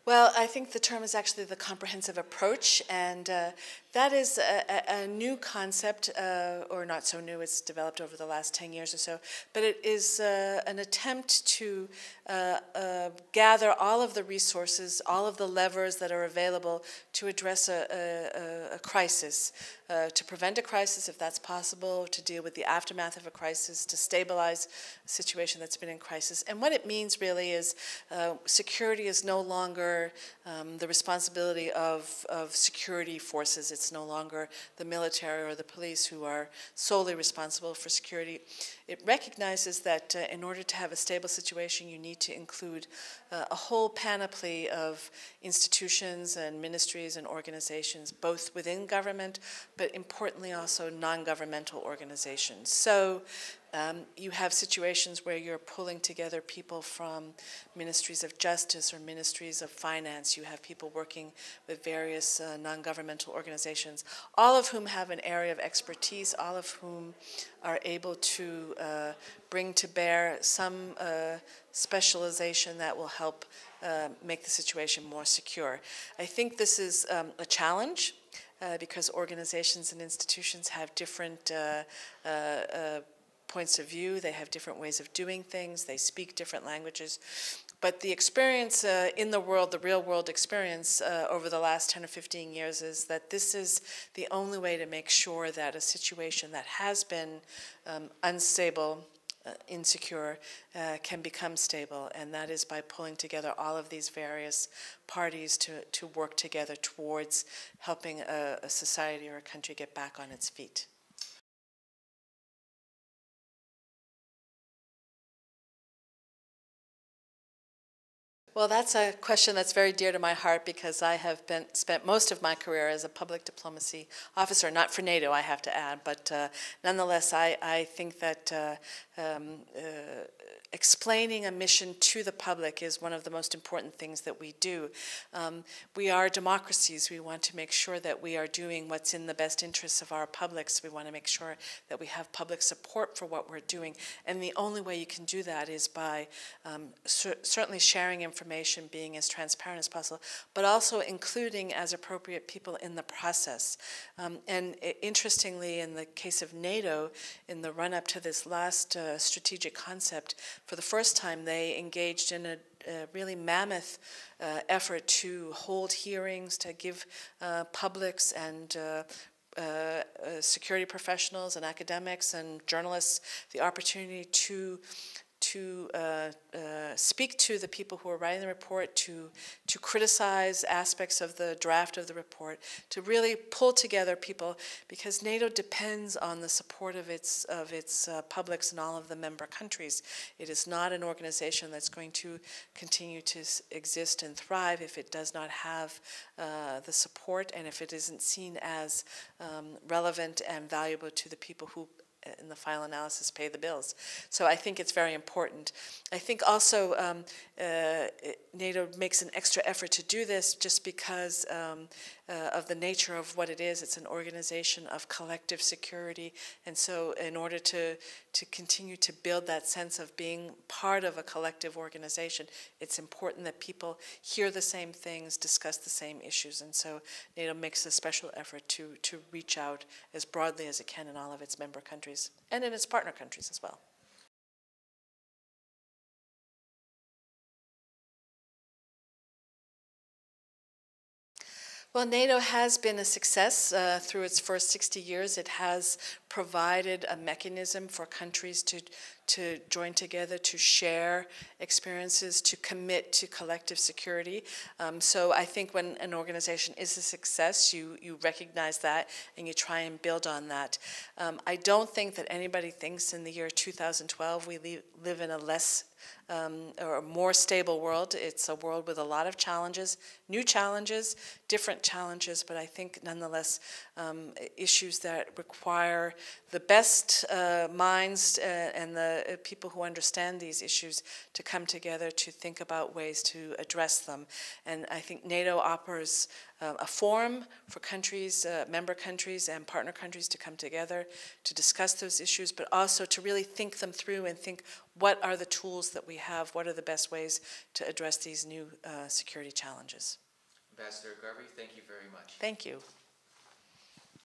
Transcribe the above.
Well, I think the term is actually the comprehensive approach, and that is a new concept, or not so new, it's developed over the last 10 years or so, but it is an attempt to gather all of the resources, all of the levers that are available to address a crisis, to prevent a crisis if that's possible, to deal with the aftermath of a crisis, to stabilize a situation that's been in crisis. And what it means really is security is no longer the responsibility of security forces. It's no longer the military or the police who are solely responsible for security. It recognizes that in order to have a stable situation, you need to include a whole panoply of institutions and ministries and organizations, both within government, but importantly also non-governmental organizations. So you have situations where you're pulling together people from ministries of justice or ministries of finance. You have people working with various non-governmental organizations, all of whom have an area of expertise, all of whom are able to bring to bear some specialization that will help make the situation more secure. I think this is a challenge because organizations and institutions have different points of view, they have different ways of doing things, they speak different languages. But the experience in the world, the real world experience over the last 10 or 15 years is that this is the only way to make sure that a situation that has been unstable, insecure, can become stable, and that is by pulling together all of these various parties to work together towards helping a society or a country get back on its feet. Well, that's a question that's very dear to my heart because I have spent most of my career as a public diplomacy officer, not for NATO, I have to add, but nonetheless, I think that explaining a mission to the public is one of the most important things that we do. We are democracies. We want to make sure that we are doing what's in the best interests of our publics. We want to make sure that we have public support for what we're doing. And the only way you can do that is by certainly sharing information, being as transparent as possible, but also including as appropriate people in the process. And interestingly, in the case of NATO, in the run-up to this last strategic concept, for the first time they engaged in a really mammoth effort to hold hearings, to give publics and security professionals and academics and journalists the opportunity to speak to the people who are writing the report, to criticize aspects of the draft of the report, to really pull together people, because NATO depends on the support of its publics in all of the member countries. It is not an organization that's going to continue to exist and thrive if it does not have the support and if it isn't seen as relevant and valuable to the people who in the final analysis pay the bills. So I think it's very important. I think also NATO makes an extra effort to do this just because of the nature of what it is. It's an organization of collective security, and so in order to continue to build that sense of being part of a collective organization, it's important that people hear the same things, discuss the same issues, and so NATO makes a special effort to reach out as broadly as it can in all of its member countries and in its partner countries as well. Well, NATO has been a success through its first 60 years. It has provided a mechanism for countries to join together, to share experiences, to commit to collective security. So I think when an organization is a success, you recognize that and you try and build on that. I don't think that anybody thinks in the year 2012 we live in a less or a more stable world. It's a world with a lot of challenges, new challenges, different challenges, but I think nonetheless issues that require the best minds and the people who understand these issues to come together to think about ways to address them. And I think NATO offers a forum for countries, member countries and partner countries to come together to discuss those issues, but also to really think them through and think, what are the tools that we have? What are the best ways to address these new security challenges? Ambassador Garvey, thank you very much. Thank you.